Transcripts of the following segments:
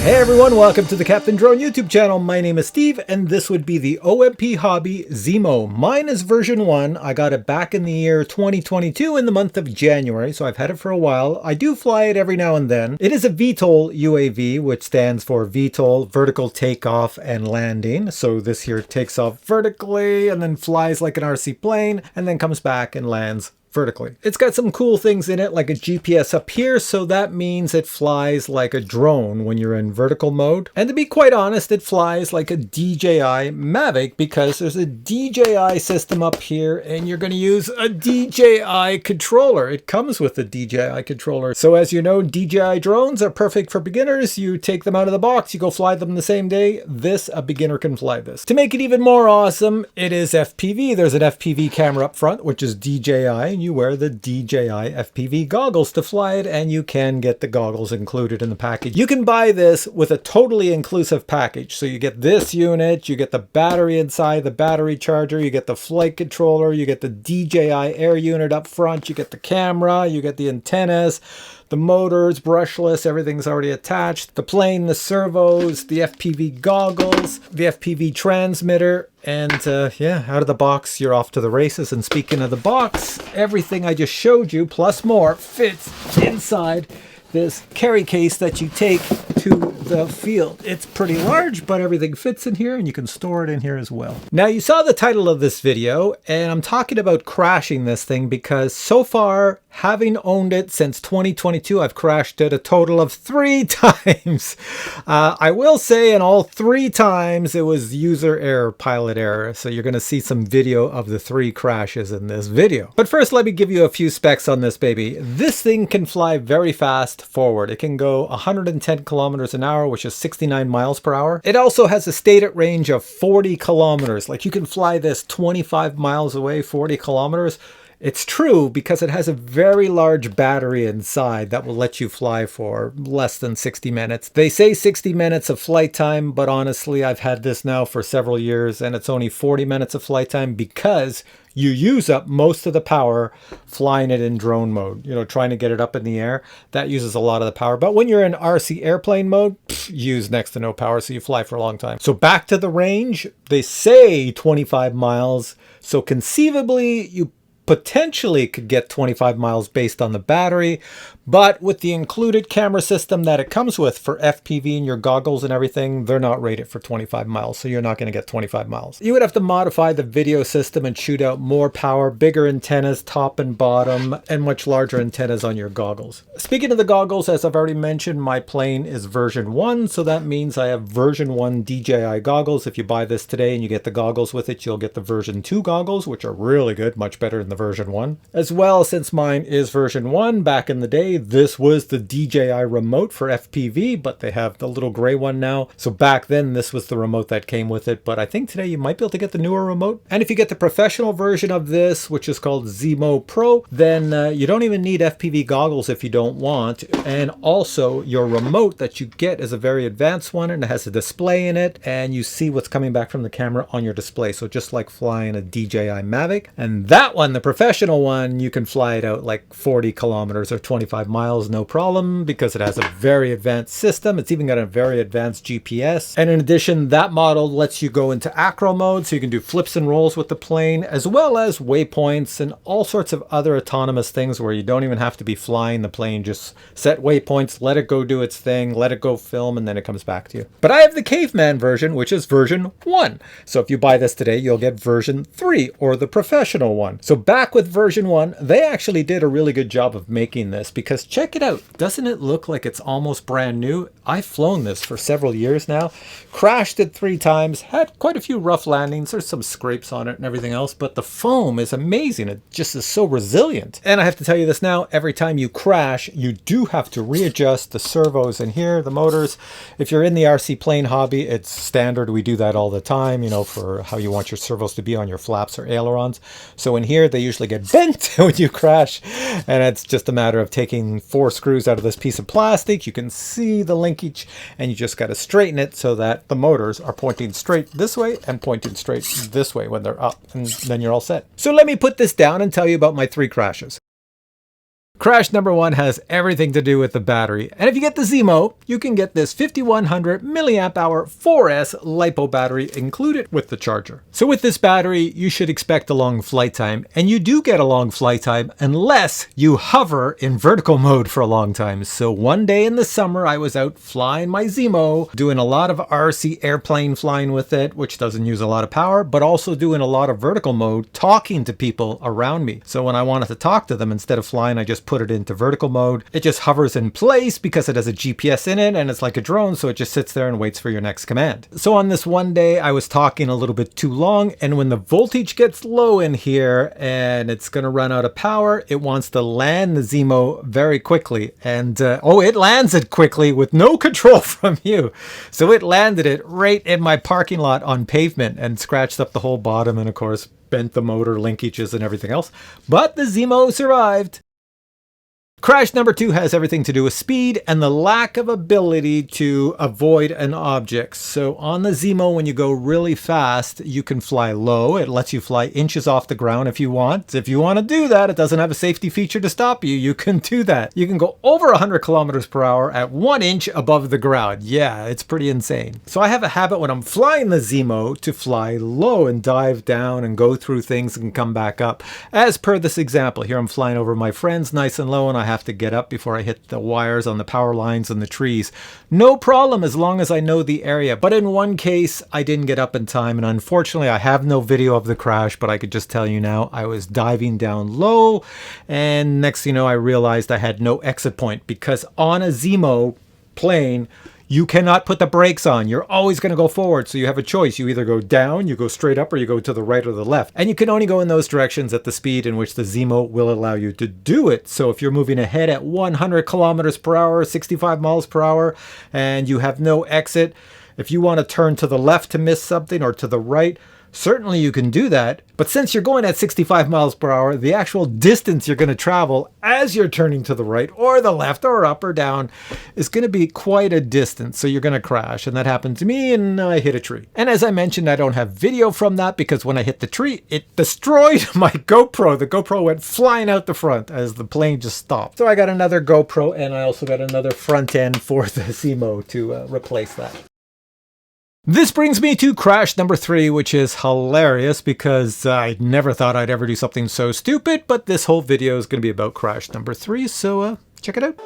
Hey everyone, welcome to the Captain Drone YouTube channel. My name is Steve and this would be the OMPHOBBY ZMO. Mine is version 1. I got it back in the year 2022 in the month of January, so I've had it for a while. I do fly it every now and then. It is a VTOL UAV, which stands for VTOL, Vertical Takeoff and Landing. So this here takes off vertically and then flies like an RC plane and then comes back and lands vertically. It's got some cool things in it, like a GPS up here, so that means it flies like a drone when you're in vertical mode. And to be quite honest, it flies like a DJI Mavic because there's a DJI system up here and you're going to use a DJI controller. It comes with a DJI controller. So as you know, DJI drones are perfect for beginners. You take them out of the box, you go fly them the same day. A beginner can fly this. To make it even more awesome, it is FPV. There's an FPV camera up front, which is DJI. You wear the DJI FPV goggles to fly it, and you can get the goggles included in the package. You can buy this with a totally inclusive package. So you get this unit, you get the battery inside, the battery charger, you get the flight controller, you get the DJI air unit up front, you get the camera, you get the antennas, the motors, brushless, everything's already attached. The plane, the servos, the FPV goggles, the FPV transmitter, and yeah, out of the box, you're off to the races. And speaking of the box, everything I just showed you, plus more, fits inside this carry case that you take to the field. It's pretty large, but everything fits in here and you can store it in here as well. Now you saw the title of this video and I'm talking about crashing this thing because so far, having owned it since 2022, I've crashed it a total of 3 times. I will say in all 3 times it was user error, pilot error. So you're going to see some video of the 3 crashes in this video. But first, let me give you a few specs on this baby. This thing can fly very fast forward. It can go 110 kilometers an hour, which is 69 miles per hour. It also has a stated range of 40 kilometers. Like you can fly this 25 miles away, 40 kilometers. It's true because it has a very large battery inside that will let you fly for less than 60 minutes. They say 60 minutes of flight time, but honestly, I've had this now for several years and it's only 40 minutes of flight time because you use up most of the power flying it in drone mode. You know, trying to get it up in the air, that uses a lot of the power. But when you're in RC airplane mode, you use next to no power, so you fly for a long time. So back to the range, they say 25 miles. So conceivably, you potentially could get 25 miles based on the battery, but with the included camera system that it comes with for FPV and your goggles and everything, they're not rated for 25 miles, so you're not going to get 25 miles. You would have to modify the video system and shoot out more power, bigger antennas top and bottom, and much larger antennas on your goggles. Speaking of the goggles, as I've already mentioned, my plane is version 1, so that means I have version 1 DJI goggles. If you buy this today and you get the goggles with it, you'll get the version 2 goggles, which are really good, much better than the version 1. As well, since mine is version 1, back in the day, this was the DJI remote for FPV, but they have the little gray one now. So back then, this was the remote that came with it, but I think today you might be able to get the newer remote. And if you get the professional version of this, which is called ZMO Pro, then you don't even need FPV goggles if you don't want. And also, your remote that you get is a very advanced one, and it has a display in it, and you see what's coming back from the camera on your display. So just like flying a DJI Mavic. And that one, the professional one, you can fly it out like 40 kilometers or 25 miles, no problem, because it has a very advanced system. It's even got a very advanced GPS. And in addition, that model lets you go into acro mode, so you can do flips and rolls with the plane, as well as waypoints and all sorts of other autonomous things where you don't even have to be flying the plane. Just set waypoints, let it go do its thing, let it go film, and then it comes back to you. But I have the caveman version, which is version 1. So if you buy this today, you'll get version 3 or the professional one. So back with version 1, they actually did a really good job of making this because check it out. Doesn't it look like it's almost brand new? I've flown this for several years now, crashed it 3 times, had quite a few rough landings. There's some scrapes on it and everything else, but the foam is amazing. It just is so resilient. And I have to tell you this now, every time you crash, you do have to readjust the servos in here, the motors. If you're in the RC plane hobby, it's standard. We do that all the time, you know, for how you want your servos to be on your flaps or ailerons. So in here, they usually get bent when you crash, and it's just a matter of taking 4 screws out of this piece of plastic. You can see the linkage, and you just got to straighten it so that the motors are pointing straight this way and pointing straight this way when they're up, and then you're all set. So let me put this down and tell you about my 3 crashes. Crash number 1 has everything to do with the battery. And if you get the ZMO, you can get this 5100 milliamp hour 4S LiPo battery included with the charger. So with this battery, you should expect a long flight time. And you do get a long flight time unless you hover in vertical mode for a long time. So one day in the summer, I was out flying my ZMO, doing a lot of RC airplane flying with it, which doesn't use a lot of power, but also doing a lot of vertical mode, talking to people around me. So when I wanted to talk to them, instead of flying, I just put it into vertical mode. It just hovers in place because it has a GPS in it and it's like a drone, so it just sits there and waits for your next command. So on this one day, I was talking a little bit too long, and when the voltage gets low in here and it's going to run out of power, it wants to land the ZMO very quickly. And it lands it quickly with no control from you. So it landed it right in my parking lot on pavement and scratched up the whole bottom and of course bent the motor linkages and everything else. But the ZMO survived. Crash number 2 has everything to do with speed and the lack of ability to avoid an object. So on the ZMO, when you go really fast, you can fly low. It lets you fly inches off the ground if you want. If you want to do that, it doesn't have a safety feature to stop you. You can do that. You can go over 100 kilometers per hour at 1 inch above the ground. Yeah, it's pretty insane. So I have a habit when I'm flying the ZMO to fly low and dive down and go through things and come back up. As per this example, here I'm flying over my friends nice and low, and I have to get up before I hit the wires on the power lines and the trees. No problem as long as I know the area. But in one case, I didn't get up in time, and unfortunately I have no video of the crash, but I could just tell you now, I was diving down low, and next thing you know, I realized I had no exit point, because on a ZMO plane, you cannot put the brakes on. You're always going to go forward. So you have a choice. You either go down, you go straight up, or you go to the right or the left. And you can only go in those directions at the speed in which the ZMO will allow you to do it. So if you're moving ahead at 100 kilometers per hour, 65 miles per hour, and you have no exit, if you want to turn to the left to miss something or to the right, certainly you can do that. But since you're going at 65 miles per hour, the actual distance you're going to travel as you're turning to the right or the left or up or down is going to be quite a distance. So you're going to crash. And that happened to me, and I hit a tree. And as I mentioned, I don't have video from that because when I hit the tree, it destroyed my GoPro. The GoPro went flying out the front as the plane just stopped. So I got another GoPro, and I also got another front end for the ZMO to replace that. This brings me to crash number 3, which is hilarious because I never thought I'd ever do something so stupid, but this whole video is going to be about crash number 3, so check it out.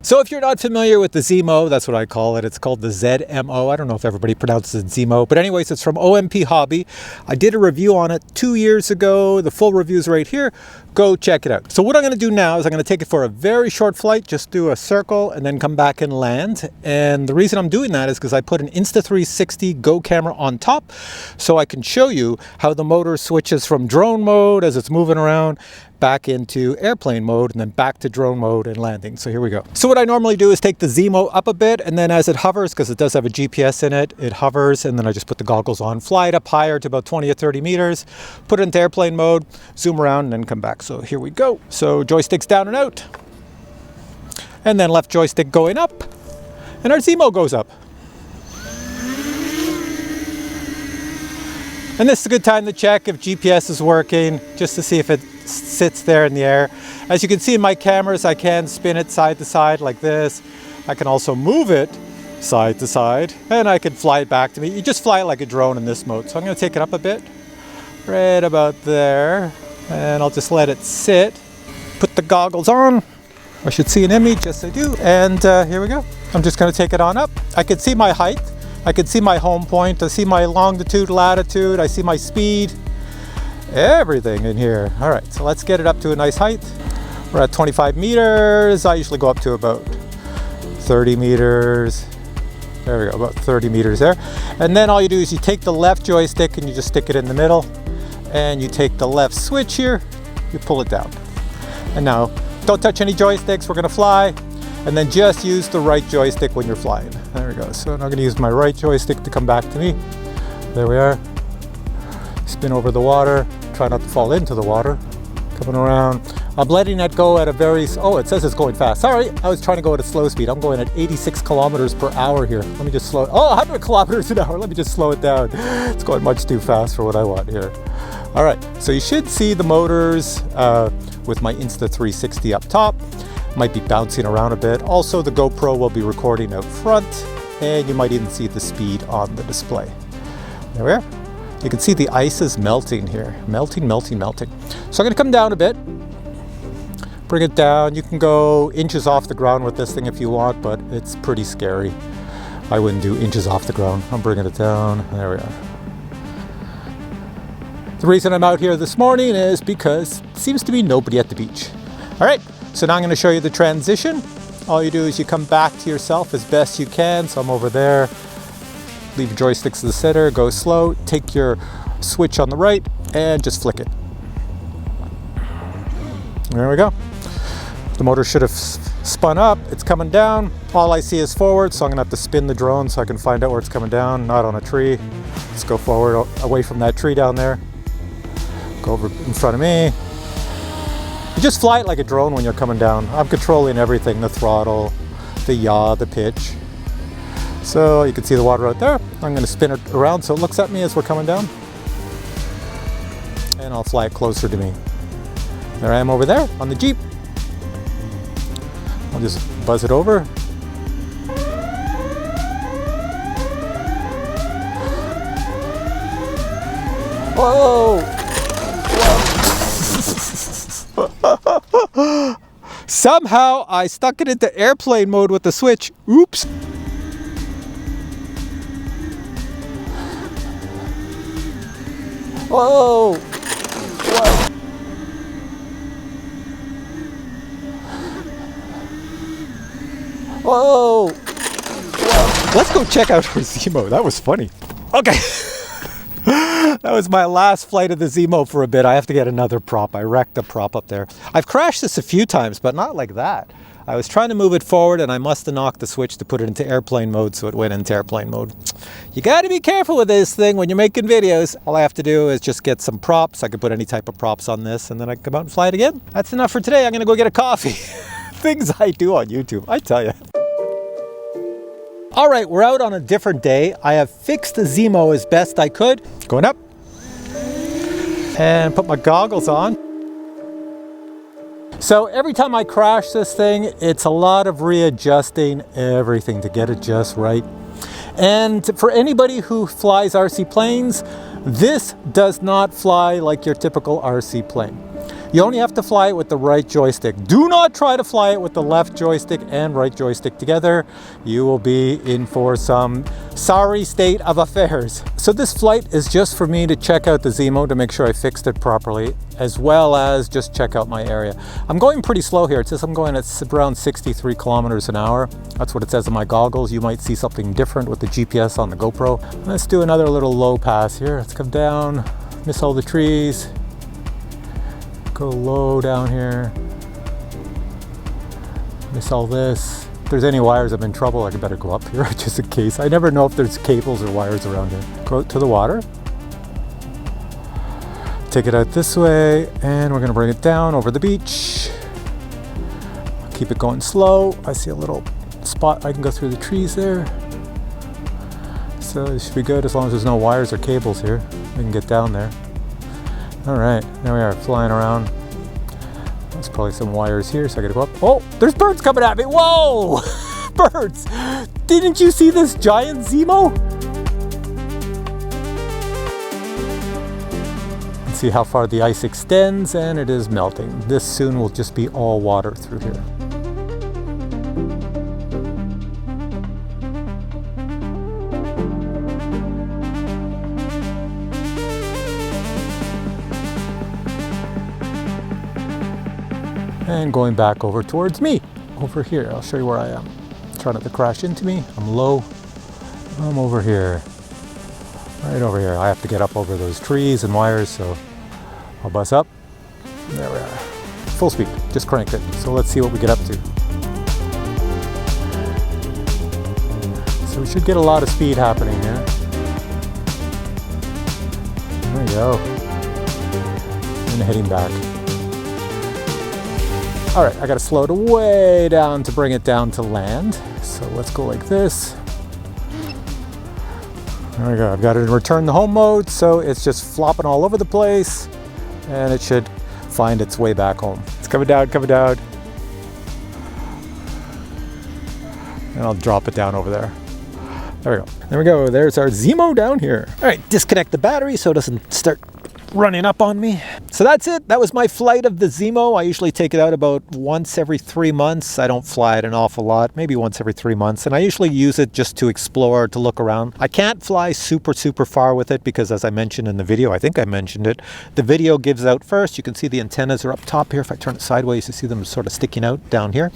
So if you're not familiar with the ZMO, that's what I call it. It's called the ZMO. I don't know if everybody pronounces it ZMO, but anyways, it's from OMP Hobby. I did a review on it 2 years ago. The full review is right here. Go check it out. So what I'm going to do now is I'm going to take it for a very short flight, just do a circle and then come back and land. And the reason I'm doing that is because I put an Insta360 Go camera on top so I can show you how the motor switches from drone mode as it's moving around back into airplane mode and then back to drone mode and landing. So here we go. So what I normally do is take the ZMO up a bit, and then as it hovers, because it does have a GPS in it, it hovers, and then I just put the goggles on, fly it up higher to about 20 or 30 meters, put it into airplane mode, zoom around, and then come back. So here we go. So joysticks down and out, and then left joystick going up, and our ZMO goes up. And this is a good time to check if GPS is working, just to see if it sits there in the air. As you can see in my cameras, I can spin it side to side like this. I can also move it side to side, and I can fly it back to me. You just fly it like a drone in this mode. So I'm going to take it up a bit, right about there, and I'll just let it sit. Put the goggles on. I should see an image, yes I do. And here we go. I'm just going to take it on up. I can see my height. I can see my home point, I see my longitude, latitude, I see my speed, everything in here. All right, so let's get it up to a nice height. We're at 25 meters. I usually go up to about 30 meters. There we go, about 30 meters there. And then all you do is you take the left joystick and you just stick it in the middle, and you take the left switch here, you pull it down. And now, don't touch any joysticks, we're gonna fly. And then just use the right joystick when you're flying. There we go. So I'm going to use my right joystick to come back to me. There we are. Spin over the water. Try not to fall into the water. Coming around. I'm letting that go at a very, oh, it says it's going fast. Sorry, I was trying to go at a slow speed. I'm going at 86 kilometers per hour here. Let me just slow it. Oh, 100 kilometers an hour. Let me just slow it down. It's going much too fast for what I want here. All right, so you should see the motors with my Insta360 up top. Might be bouncing around a bit. Also, the GoPro will be recording out front, and you might even see the speed on the display. There we are. You can see the ice is melting here. Melting, melting, melting. So I'm gonna come down a bit. Bring it down. You can go inches off the ground with this thing if you want, but it's pretty scary. I wouldn't do inches off the ground. I'm bringing it down. There we are. The reason I'm out here this morning is because it seems to be nobody at the beach. All right, so now I'm going to show you the transition. All you do is you come back to yourself as best you can. So I'm over there. Leave your joysticks to the center, go slow, take your switch on the right, and just flick it. There we go. The motor should have spun up. It's coming down. All I see is forward, so I'm gonna have to spin the drone so I can find out where it's coming down, not on a tree. Let's go forward, away from that tree down there. Go over in front of me. You just fly it like a drone when you're coming down. I'm controlling everything, the throttle, the yaw, the pitch. So you can see the water out there. I'm gonna spin it around so it looks at me as we're coming down. And I'll fly it closer to me. There I am over there on the Jeep. I'll just buzz it over. Whoa! Whoa. Somehow I stuck it into airplane mode with the switch. Oops. Whoa! Whoa. Whoa! Whoa! Let's go check out our ZMO. That was funny. Okay. That was my last flight of the ZMO for a bit. I have to get another prop. I wrecked a prop up there. I've crashed this a few times, but not like that. I was trying to move it forward and I must have knocked the switch to put it into airplane mode, so it went into airplane mode. You got to be careful with this thing when you're making videos. All I have to do is just get some props. I can put any type of props on this and then I can come out and fly it again. That's enough for today. I'm going to go get a coffee. Things I do on YouTube, I tell you. All right, we're out on a different day. I have fixed the ZMO as best I could. Going up. And put my goggles on. So every time I crash this thing, it's a lot of readjusting everything to get it just right. And for anybody who flies RC planes, this does not fly like your typical RC plane. You only have to fly it with the right joystick. Do not try to fly it with the left joystick and right joystick together. You will be in for some sorry state of affairs. So this flight is just for me to check out the ZMO to make sure I fixed it properly, as well as just check out my area. I'm going pretty slow here. It says I'm going at around 63 kilometers an hour. That's what it says in my goggles. You might see something different with the GPS on the GoPro. Let's do another little low pass here. Let's come down, miss all the trees. Go low down here. Miss all this. If there's any wires, I'm in trouble. I better go up here just in case. I never know if there's cables or wires around here. Go out to the water. Take it out this way, and we're gonna bring it down over the beach. Keep it going slow. I see a little spot I can go through the trees there. So it should be good as long as there's no wires or cables here. We can get down there. All right, there we are, flying around. There's probably some wires here, so I gotta go up. Oh, there's birds coming at me. Whoa! Birds! Didn't you see this giant ZMO? And see how far the ice extends, and it is melting. This soon will just be all water through here. And going back over towards me, over here. I'll show you where I am. Try not to crash into me. I'm low. I'm over here. Right over here. I have to get up over those trees and wires, so I'll bus up. There we are. Full speed. Just cranked it. So let's see what we get up to. So we should get a lot of speed happening here. There we go. And heading back. All right, I gotta slow it way down to bring it down to land. So let's go like this. There we go, I've got it in return to home mode, so it's just flopping all over the place, and it should find its way back home. It's coming down, coming down. And I'll drop it down over there. There we go. There we go, there's our ZMO down here. All right, disconnect the battery so it doesn't start running up on me. So that's it. That was my flight of the ZMO. I usually take it out about once every 3 months. I don't fly it an awful lot, maybe once every 3 months. And I usually use it just to explore, to look around. I can't fly super far with it because, as I mentioned in the video, I think I mentioned it, the video gives out first. You can see the antennas are up top here. If I turn it sideways, you see them sort of sticking out down here.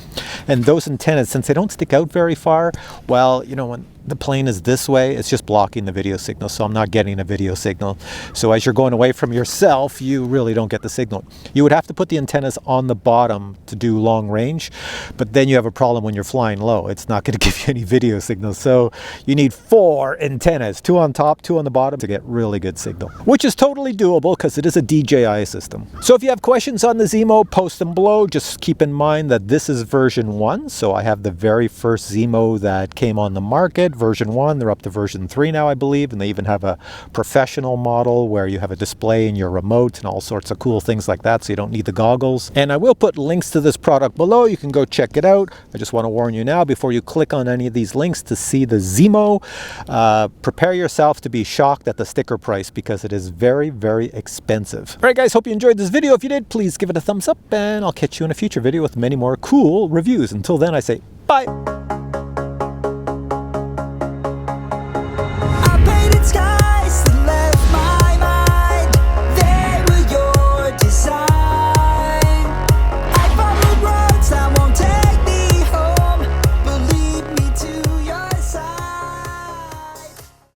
And those antennas, since they don't stick out very far, well, you know, when the plane is this way, it's just blocking the video signal, so I'm not getting a video signal. So as you're going away from yourself, you really don't get the signal. You would have to put the antennas on the bottom to do long range, but then you have a problem when you're flying low. It's not going to give you any video signal. So you need 4 antennas, 2 on top, 2 on the bottom to get really good signal, which is totally doable because it is a DJI system. So if you have questions on the ZMO, post them below. Just keep in mind that this is version 1. So I have the very first ZMO that came on the market. Version 1, they're up to version 3 now, I believe, and they even have a professional model where you have a display in your remote and all sorts of cool things like that, so you don't need the goggles. And I will put links to this product below. You can go check it out. I just want to warn you now, before you click on any of these links to see the ZMO, prepare yourself to be shocked at the sticker price because it is very expensive. All right, guys, hope you enjoyed this video. If you did, please give it a thumbs up, and I'll catch you in a future video with many more cool reviews. Until then, I say bye.